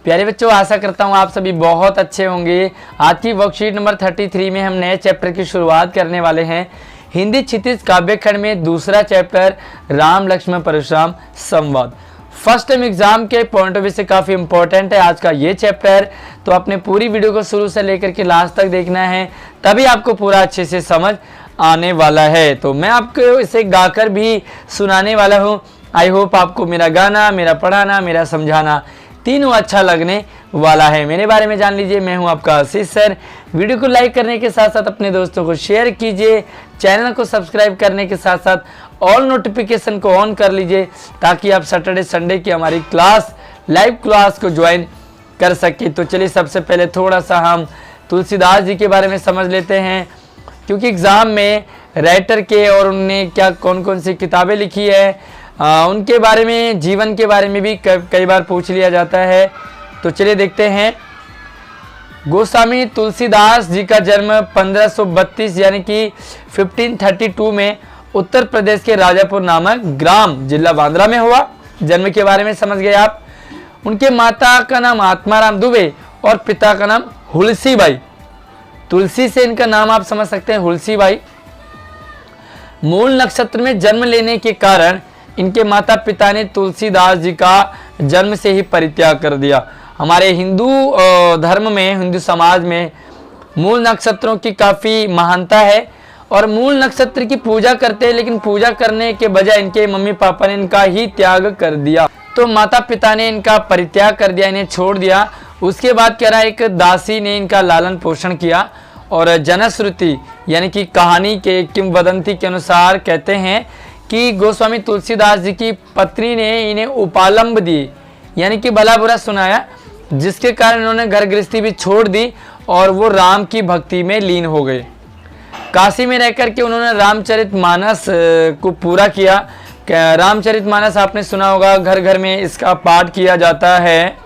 प्यारे बच्चों, आशा करता हूँ आप सभी बहुत अच्छे होंगे। आज की वर्कशीट नंबर 33 में हम नए चैप्टर की शुरुआत करने वाले हैं। हिंदी क्षितिज काव्य खंड में दूसरा चैप्टर राम लक्ष्मण परशुराम संवाद। फर्स्ट टाइम एग्जाम के पॉइंट ऑफ व्यू से काफ़ी इंपॉर्टेंट है आज का ये चैप्टर, तो आपने पूरी वीडियो को शुरू से लेकर के लास्ट तक देखना है, तभी आपको पूरा अच्छे से समझ आने वाला है। तो मैं आपको इसे गाकर भी सुनाने वाला हूँ। आई होप आपको मेरा गाना, मेरा पढ़ाना, मेरा समझाना तीनों अच्छा लगने वाला है। मेरे बारे में जान लीजिए, मैं हूं आपका आशीष सर। वीडियो को लाइक करने के साथ साथ अपने दोस्तों को शेयर कीजिए, चैनल को सब्सक्राइब करने के साथ साथ ऑल नोटिफिकेशन को ऑन कर लीजिए, ताकि आप सैटरडे संडे की हमारी लाइव क्लास को ज्वाइन कर सके। तो चलिए सबसे पहले थोड़ा सा हम तुलसीदास जी के बारे में समझ लेते हैं, क्योंकि एग्ज़ाम में राइटर के और उनने क्या कौन कौन सी किताबें लिखी है उनके बारे में, जीवन के बारे में भी कई बार पूछ लिया जाता है। तो चलिए देखते हैं। गोस्वामी तुलसीदास जी का जन्म 1532 यानी कि 1532 में उत्तर प्रदेश के राजापुर नामक ग्राम, जिला बांद्रा में हुआ। जन्म के बारे में समझ गए आप। उनके माता का नाम आत्माराम दुबे और पिता का नाम हुलसी बाई। तुलसी से इनका नाम आप समझ सकते हैं, हुलसी बाई। मूल नक्षत्र में जन्म लेने के कारण इनके माता पिता ने तुलसीदास जी का जन्म से ही परित्याग कर दिया। हमारे हिंदू धर्म में, हिंदू समाज में मूल नक्षत्रों की काफ़ी महानता है और मूल नक्षत्र की पूजा करते हैं, लेकिन पूजा करने के बजाय इनके मम्मी पापा ने इनका ही त्याग कर दिया। तो माता पिता ने इनका परित्याग कर दिया, इन्हें छोड़ दिया। उसके बाद क्या रहा, एक दासी ने इनका लालन पोषण किया और जनश्रुति यानी कि कहानी के किंवदंती के अनुसार कहते हैं कि गोस्वामी तुलसीदास जी की पत्नी ने इन्हें उपालंब दी, यानी कि भला बुरा सुनाया, जिसके कारण इन्होंने घर गृहस्थी भी छोड़ दी और वो राम की भक्ति में लीन हो गए। काशी में रहकर के उन्होंने रामचरितमानस को पूरा किया। रामचरितमानस आपने सुना होगा, घर घर में इसका पाठ किया जाता है।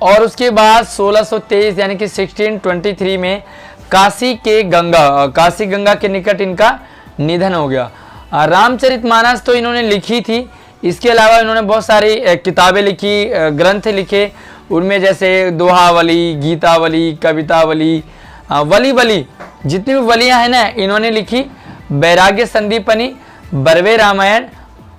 और उसके बाद 1623 यानी कि 1623 में काशी गंगा के निकट इनका निधन हो गया। रामचरितमानस तो इन्होंने लिखी थी, इसके अलावा इन्होंने बहुत सारी किताबें लिखी, ग्रंथ लिखे। उनमें जैसे दोहावली, गीतावली, कवितावली, वली जितनी भी वलियाँ हैं ना, इन्होंने लिखी। वैराग्य संदीपनी, बरवे रामायण,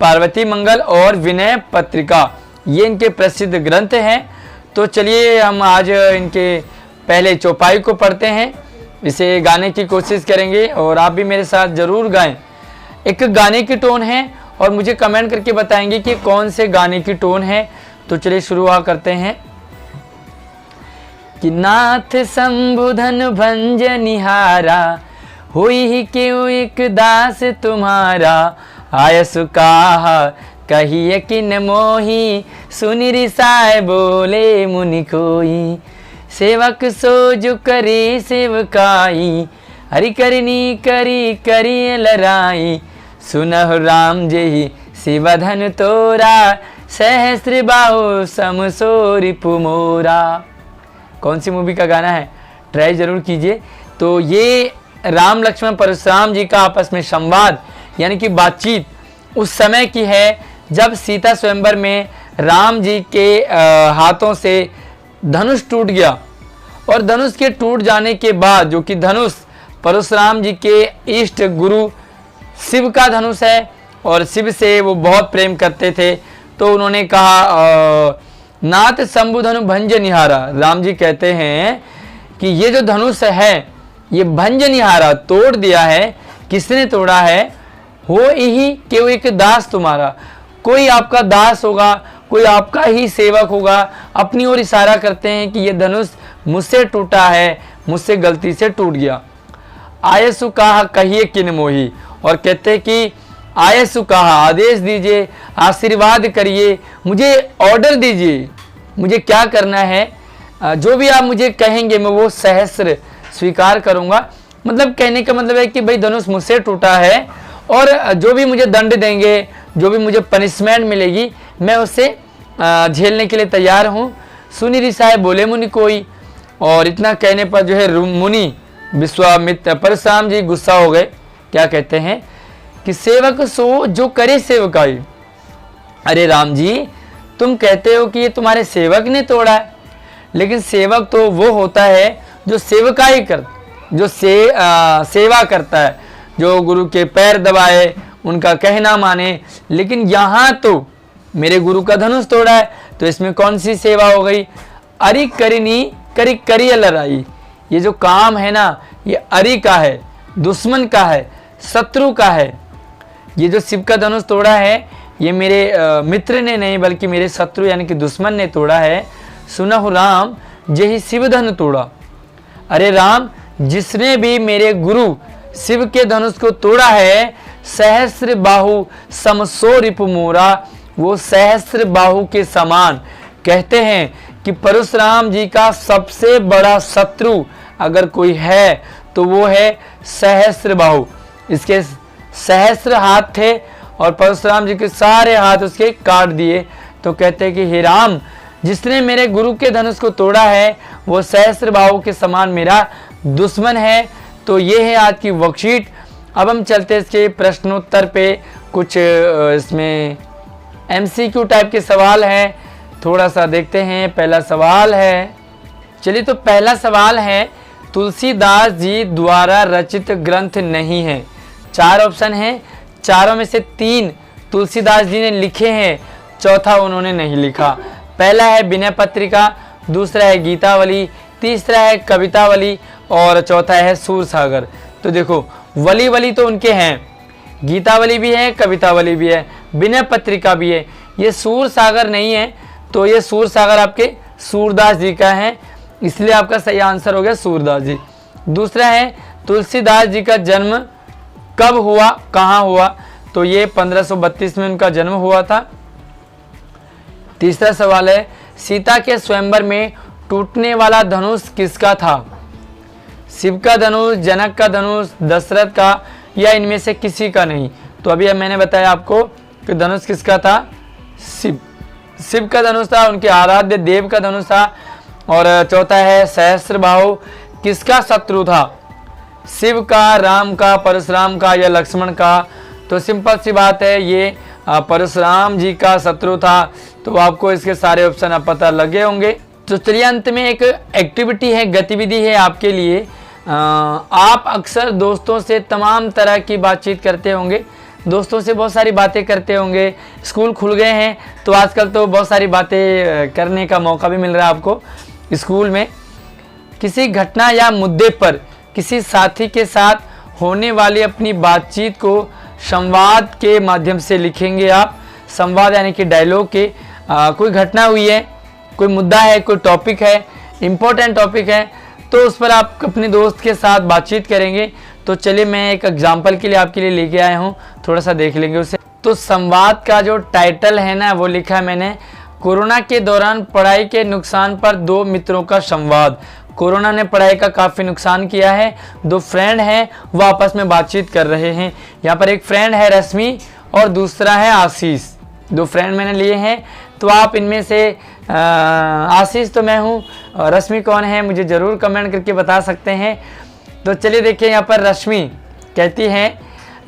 पार्वती मंगल और विनय पत्रिका, ये इनके प्रसिद्ध ग्रंथ हैं। तो चलिए हम आज इनके पहले चौपाई को पढ़ते हैं, इसे गाने की कोशिश करेंगे और आप भी मेरे साथ ज़रूर गाएं। एक गाने की टोन है और मुझे कमेंट करके बताएंगे कि कौन से गाने की टोन है। तो चलिए शुरुआत करते हैं। कि नाथ संबुधन भंज निहारा, होई ही क्यों एक दास तुम्हारा, आयस काहा कहिए किन मोही, सुनि रिसाए बोले मुनि कोई, सेवक सो जो करे सेवकाई, हरि करनी करी करी लराई, सुनह राम जेहि शिवधन तोरा, सहस्त्र बाहु समसोरि पुमोरा। कौन सी मूवी का गाना है, ट्राई जरूर कीजिए। तो ये राम लक्ष्मण परशुराम जी का आपस में संवाद यानी कि बातचीत उस समय की है जब सीता स्वयंवर में राम जी के हाथों से धनुष टूट गया। और धनुष के टूट जाने के बाद, जो कि धनुष परशुराम जी के इष्ट गुरु शिव का धनुष है और शिव से वो बहुत प्रेम करते थे, तो उन्होंने कहा नाथ शंभुधनु भंज निहारा। राम जी कहते हैं कि ये जो धनुष है ये भंज निहारा, तोड़ दिया है। किसने तोड़ा है? हो ही केवल एक दास तुम्हारा, कोई आपका दास होगा, कोई आपका ही सेवक होगा। अपनी ओर इशारा करते हैं कि ये धनुष मुझसे टूटा है, मुझसे गलती से टूट गया। आयसु कहा कहिए किन मोही, और कहते कि आयसु कहा आदेश दीजिए, आशीर्वाद करिए, मुझे ऑर्डर दीजिए, मुझे क्या करना है, जो भी आप मुझे कहेंगे मैं वो सहस्र स्वीकार करूंगा। मतलब कहने का मतलब है कि भाई धनुष मुझसे टूटा है और जो भी मुझे दंड देंगे, जो भी मुझे पनिशमेंट मिलेगी, मैं उससे झेलने के लिए तैयार हूँ। सुनि रिसाए बोले मुनि कोई, और इतना कहने पर जो है मुनि विश्वामित्र परशुराम जी गुस्सा हो गए। क्या कहते हैं कि सेवक सो जो करे सेवकाई। अरे राम जी, तुम कहते हो कि ये तुम्हारे सेवक ने तोड़ा है, लेकिन सेवक तो वो होता है जो सेवकाई कर जो सेवा करता है, जो गुरु के पैर दबाए, उनका कहना माने। लेकिन यहाँ तो मेरे गुरु का धनुष तोड़ा है, तो इसमें कौन सी सेवा हो गई? अरि करिनी करी करिय लड़ाई। ये जो काम है ना, ये अरि का है, दुश्मन का है, शत्रु का है। ये जो शिव का धनुष तोड़ा है, ये मेरे मित्र ने नहीं बल्कि मेरे शत्रु यानी कि दुश्मन ने तोड़ा है। सुनहु राम जेहि शिव धनु तोड़ा। अरे राम, जिसने भी मेरे गुरु शिव के धनुष को तोड़ा है, सहस्र बाहु समसो रिपु मोरा, वो सहस्र बाहु के समान। कहते हैं कि परशुराम जी का सबसे बड़ा शत्रु अगर कोई है तो वो है सहस्र बाहु। इसके सहस्र हाथ थे और परशुराम जी के सारे हाथ उसके काट दिए। तो कहते हैं कि हे राम, जिसने मेरे गुरु के धनुष को तोड़ा है वो सहस्र बाहु के समान मेरा दुश्मन है। तो ये है आज की वर्कशीट। अब हम चलते हैं इसके प्रश्नोत्तर पे। कुछ इसमें MCQ टाइप के सवाल हैं, थोड़ा सा देखते हैं। पहला सवाल है, चलिए तो पहला सवाल है, तुलसीदास जी द्वारा रचित ग्रंथ नहीं है। 4 ऑप्शन हैं, चारों में से 3 तुलसीदास जी ने लिखे हैं, चौथा उन्होंने नहीं लिखा। पहला है विनय पत्रिका, दूसरा है गीतावली, तीसरा है कवितावली और चौथा है सूरसागर। तो देखो, वली वली तो उनके हैं, गीतावली भी है, कवितावली भी है, विनय पत्रिका भी है। ये सूरसागर नहीं है, तो ये सूरसागर आपके सूरदास जी का है, इसलिए आपका सही आंसर हो गया सूरदास जी। दूसरा है तुलसीदास जी का जन्म कब हुआ, कहाँ हुआ? तो ये 1532 में उनका जन्म हुआ था। तीसरा सवाल है, सीता के स्वयंवर में टूटने वाला धनुष किसका था? शिव का धनुष, जनक का धनुष, दशरथ का, या इनमें से किसी का नहीं? तो अभी मैंने बताया आपको कि धनुष किसका था? शिव का धनुष था, उनके आराध्य देव का धनुष था। और चौथा है सहस्त्रबाहु किसका शत्रु था? शिव का, राम का, परशुराम का या लक्ष्मण का? तो सिंपल सी बात है, ये परशुराम जी का शत्रु था। तो आपको इसके सारे ऑप्शन अब पता लगे होंगे। तो चलिए अंत में एक एक्टिविटी है, गतिविधि है आपके लिए। आप अक्सर दोस्तों से तमाम तरह की बातचीत करते होंगे, दोस्तों से बहुत सारी बातें करते होंगे। स्कूल खुल गए हैं तो आजकल तो बहुत सारी बातें करने का मौका भी मिल रहा है आपको स्कूल में। किसी घटना या मुद्दे पर किसी साथी के साथ होने वाली अपनी बातचीत को संवाद के माध्यम से लिखेंगे आप। संवाद यानी कि डायलॉग के कोई घटना हुई है, कोई मुद्दा है, कोई टॉपिक है, इम्पोर्टेंट टॉपिक है, तो उस पर आप अपने दोस्त के साथ बातचीत करेंगे। तो चलिए मैं एक एग्जाम्पल के लिए आपके लिए लेके आया हूँ, थोड़ा सा देख लेंगे उसे। तो संवाद का जो टाइटल है ना, वो लिखा है मैंने, कोरोना के दौरान पढ़ाई के नुकसान पर 2 मित्रों का संवाद। कोरोना ने पढ़ाई का काफ़ी नुकसान किया है, 2 फ्रेंड हैं वो आपस में बातचीत कर रहे हैं। यहाँ पर एक फ्रेंड है रश्मि और दूसरा है आशीष। 2 फ्रेंड मैंने लिए हैं, तो आप इनमें से आशीष तो मैं हूँ, रश्मि कौन है मुझे ज़रूर कमेंट करके बता सकते हैं। तो चलिए देखिए, यहाँ पर रश्मि कहती हैं,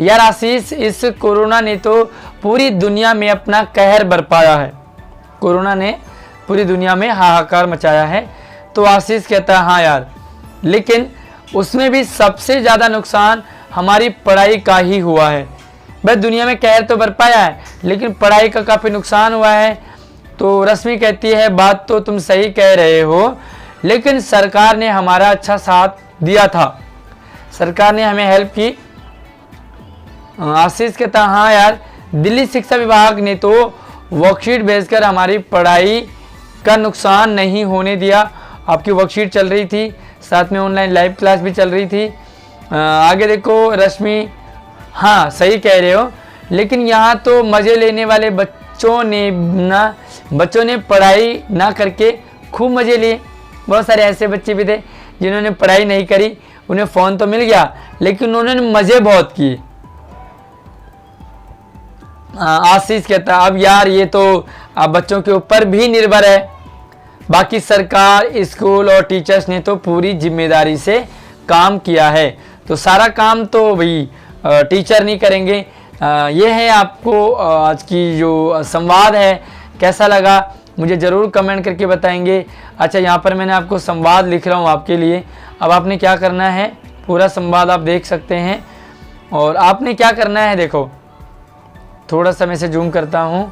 यार आशीष, इस कोरोना ने तो पूरी दुनिया में अपना कहर बरपाया है। कोरोना ने पूरी दुनिया में हाहाकार मचाया है। तो आशीष कहता है, हाँ यार, लेकिन उसमें भी सबसे ज़्यादा नुकसान हमारी पढ़ाई का ही हुआ है। भाई दुनिया में कहर तो बरपाया है, लेकिन पढ़ाई का काफ़ी नुकसान हुआ है। तो रश्मि कहती है, बात तो तुम सही कह रहे हो, लेकिन सरकार ने हमारा अच्छा साथ दिया था, सरकार ने हमें हेल्प की। आशीष कहता, हाँ यार, दिल्ली शिक्षा विभाग ने तो वर्कशीट भेजकर हमारी पढ़ाई का नुकसान नहीं होने दिया। आपकी वर्कशीट चल रही थी, साथ में ऑनलाइन लाइव क्लास भी चल रही थी। आगे देखो रश्मि, हाँ सही कह रहे हो, लेकिन यहाँ तो मज़े लेने वाले बच्चों ने पढ़ाई ना करके खूब मज़े लिए। बहुत सारे ऐसे बच्चे भी थे जिन्होंने पढ़ाई नहीं करी, उन्हें फ़ोन तो मिल गया लेकिन उन्होंने मज़े बहुत किए। आशीष कहता, अब यार ये तो अब बच्चों के ऊपर भी निर्भर है, बाकी सरकार, स्कूल और टीचर्स ने तो पूरी जिम्मेदारी से काम किया है, तो सारा काम तो भाई टीचर नहीं करेंगे। ये है आपको आज की जो संवाद है, कैसा लगा मुझे ज़रूर कमेंट करके बताएंगे। अच्छा, यहाँ पर मैंने आपको संवाद लिख रहा हूँ आपके लिए। अब आपने क्या करना है, पूरा संवाद आप देख सकते हैं। और आपने क्या करना है, देखो थोड़ा सा मैं इसे जूम करता हूँ,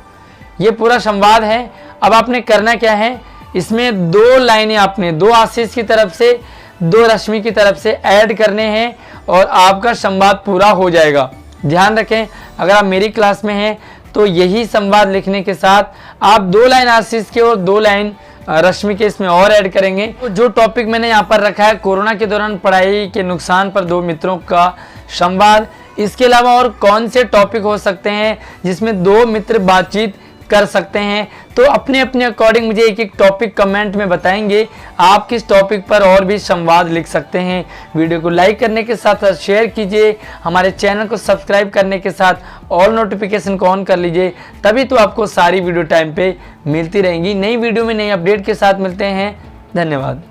ये पूरा संवाद है। अब आपने करना क्या है, इसमें 2 लाइनें आपने 2 आशीष की तरफ से 2 रश्मि की तरफ से ऐड करने हैं और आपका संवाद पूरा हो जाएगा। ध्यान रखें, अगर आप मेरी क्लास में हैं तो यही संवाद लिखने के साथ आप 2 लाइन आशीष के और 2 लाइन रश्मि के इसमें और ऐड करेंगे। तो जो टॉपिक मैंने यहाँ पर रखा है, कोरोना के दौरान पढ़ाई के नुकसान पर 2 मित्रों का संवाद, इसके अलावा और कौन से टॉपिक हो सकते हैं जिसमें 2 मित्र बातचीत कर सकते हैं, तो अपने अपने अकॉर्डिंग मुझे एक एक टॉपिक कमेंट में बताएंगे आप किस टॉपिक पर और भी संवाद लिख सकते हैं। वीडियो को लाइक करने के साथ साथ शेयर कीजिए, हमारे चैनल को सब्सक्राइब करने के साथ ऑल नोटिफिकेशन को ऑन कर लीजिए, तभी तो आपको सारी वीडियो टाइम पे मिलती रहेंगी। नई वीडियो में नई अपडेट के साथ मिलते हैं। धन्यवाद।